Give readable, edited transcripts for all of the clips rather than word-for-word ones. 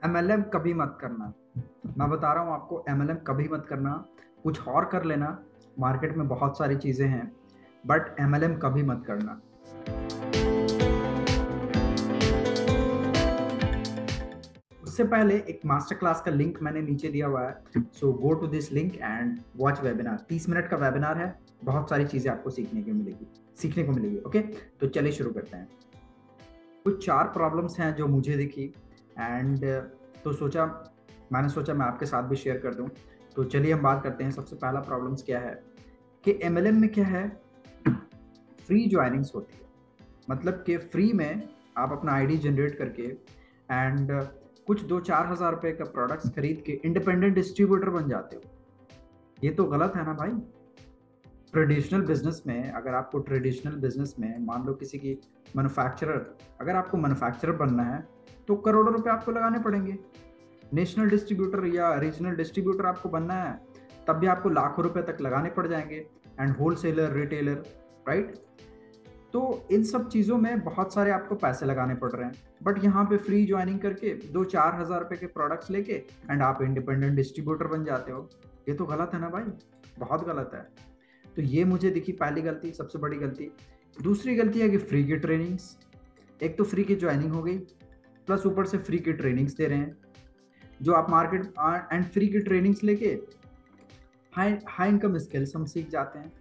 MLM कभी मत करना। मैं बता रहा हूँ आपको, एमएलएम कभी मत करना। कुछ और कर लेना, मार्केट में बहुत सारी चीजें हैं, बट एमएलएम कभी मत करना। उससे पहले एक मास्टर क्लास का लिंक मैंने नीचे दिया हुआ है, so go to this link and watch webinar. 30 minute का वेबिनार है, बहुत सारी चीजें आपको सीखने को मिलेगी। ओके, तो चलिए शुरू करते हैं। कुछ 4 प्रॉब्लम्स हैं जो मुझे दिखी एंड तो मैंने सोचा मैं आपके साथ भी शेयर कर दूं। तो चलिए हम बात करते हैं। सबसे पहला प्रॉब्लम्स क्या है कि एमएलएम में क्या है, फ्री ज्वाइनिंग्स होती है। मतलब कि फ्री में आप अपना आईडी जनरेट करके एंड कुछ 2-4 हज़ार रुपए का प्रोडक्ट्स खरीद के इंडिपेंडेंट डिस्ट्रीब्यूटर बन जाते हो। ये तो गलत है ना भाई। ट्रेडिशनल बिजनेस में, अगर आपको ट्रेडिशनल बिजनेस में मान लो किसी की मैन्युफैक्चरर, अगर आपको मैन्युफैक्चरर बनना है तो करोड़ों रुपए आपको लगाने पड़ेंगे। नेशनल डिस्ट्रीब्यूटर या रीजनल डिस्ट्रीब्यूटर आपको बनना है तब भी आपको लाखों रुपए तक लगाने पड़ जाएंगे, एंड होलसेलर, रिटेलर, राइट। तो इन सब चीज़ों में बहुत सारे आपको पैसे लगाने पड़ रहे हैं, बट यहाँ पे फ्री ज्वाइनिंग करके 2-4 हज़ार रुपए के प्रोडक्ट्स लेके एंड आप इंडिपेंडेंट डिस्ट्रीब्यूटर बन जाते हो। ये तो गलत है ना भाई, बहुत गलत है। तो ये मुझे दिखी पहली गलती, सबसे बड़ी गलती। दूसरी गलती है कि फ्री की ट्रेनिंग्स, एक तो फ्री की ज्वाइनिंग हो गई, प्लस ऊपर से फ्री की ट्रेनिंग्स दे रहे हैं जो आप मार्केट एंड फ्री की ट्रेनिंग्स लेके हाई इनकम स्किल्स हम सीख जाते हैं।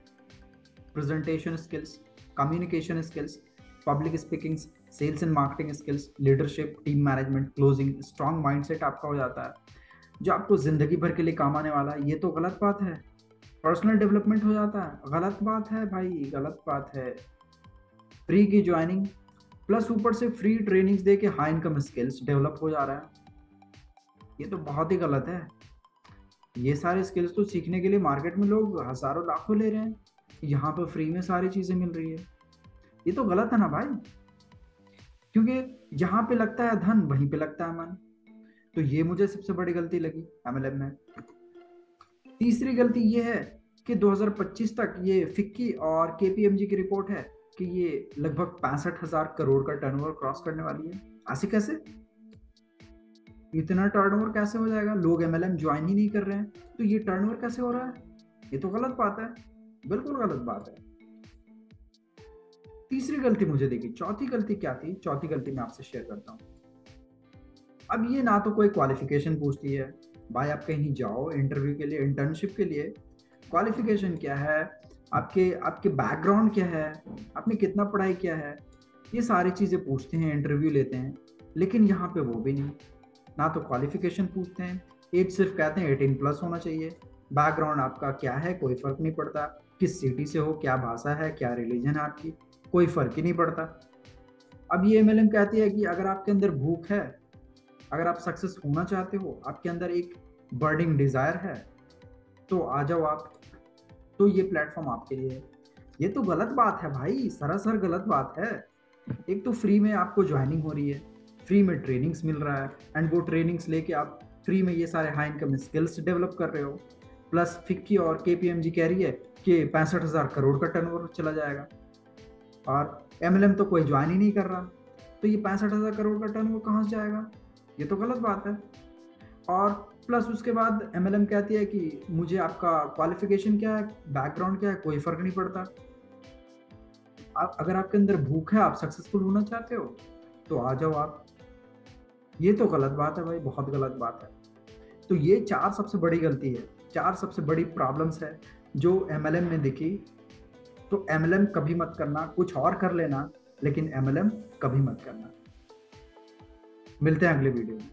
Presentation skills, communication skills, public speaking, sales and marketing skills, leadership, team management, closing, strong mindset आपका हो जाता है जो आपको जिंदगी भर के लिए काम आने वाला है। ये तो गलत बात है। पर्सनल डेवलपमेंट हो जाता है, गलत बात है भाई, गलत बात है। फ्री की ज्वाइनिंग प्लस ऊपर से फ्री ट्रेनिंग्स दे के हाई इनकम स्किल्स डेवलप हो जा रहा है, ये तो बहुत ही गलत है। ये सारे स्किल्स तो सीखने के लिए मार्केट में लोग हजारों लाखों ले रहे हैं, यहाँ पर फ्री में सारी चीजें मिल रही है। ये तो गलत है ना भाई, क्योंकि जहाँ पे लगता है धन वहीं पे लगता है मन। तो ये मुझे सबसे बड़ी गलती लगी एमएलएम में। तीसरी गलती ये है कि 2025 तक ये फिक्की और केपीएमजी की रिपोर्ट है कि ये लगभग 65,000 करोड़ का टर्नओवर क्रॉस करने वाली है। ऐसे कैसे, इतना टर्नओवर कैसे हो जाएगा? लोग एमएलएम ज्वाइन ही नहीं कर रहे हैं तो ये टर्नओवर कैसे हो रहा है? ये तो गलत बात है, बिल्कुल गलत बात है। तीसरी गलती मुझे देखी। चौथी गलती क्या थी? चौथी गलती मैं आपसे शेयर करता हूँ। अब ये ना तो कोई क्वालिफिकेशन पूछती है भाई, आप कहीं जाओ इंटरव्यू के लिए, इंटर्नशिप के लिए, क्वालिफिकेशन क्या है, आपके आपके बैकग्राउंड क्या है, आपने कितना पढ़ाई किया है, ये सारी चीज़ें पूछते हैं, इंटरव्यू लेते हैं। लेकिन यहाँ पे वो भी नहीं, ना तो क्वालिफिकेशन पूछते हैं, एज सिर्फ कहते हैं 18+ होना चाहिए। बैकग्राउंड आपका क्या है कोई फर्क नहीं पड़ता, किस सिटी से हो, क्या भाषा है, क्या रिलीजन है आपकी, कोई फर्क ही नहीं पड़ता। अब ये एमएलएम कहती है कि अगर आपके अंदर भूख है, अगर आप सक्सेस होना चाहते हो, आपके अंदर एक बर्निंग डिजायर है, तो आ जाओ आप, तो ये प्लेटफॉर्म आपके लिए है। ये तो गलत बात है भाई, सरासर गलत बात है। एक तो फ्री में आपको ज्वाइनिंग हो रही है, फ्री में ट्रेनिंग्स मिल रहा है, एंड वो ट्रेनिंग्स लेके आप फ्री में ये सारे हाई इनकम स्किल्स डेवलप कर रहे हो। प्लस फिक्की और केपीएमजी कह रही है कि 65,000 करोड़ का टर्नओवर चला जाएगा, और एमएलएम तो कोई ज्वाइन ही नहीं कर रहा, तो ये 65,000 करोड़ का टर्नओवर कहाँ से जाएगा? ये तो गलत बात है। और प्लस उसके बाद एमएलएम कहती है कि मुझे आपका क्वालिफिकेशन क्या है, बैकग्राउंड क्या है, कोई फर्क नहीं पड़ता। अगर आपके अंदर भूख है, आप सक्सेसफुल होना चाहते हो, तो आ जाओ आप। ये तो गलत बात है भाई, बहुत गलत बात है। तो ये 4 सबसे बड़ी गलती है, 4 सबसे बड़ी प्रॉब्लम्स है जो एमएलएम ने दिखी। तो एमएलएम कभी मत करना, कुछ और कर लेना, लेकिन एमएलएम कभी मत करना। मिलते हैं अगले वीडियो में।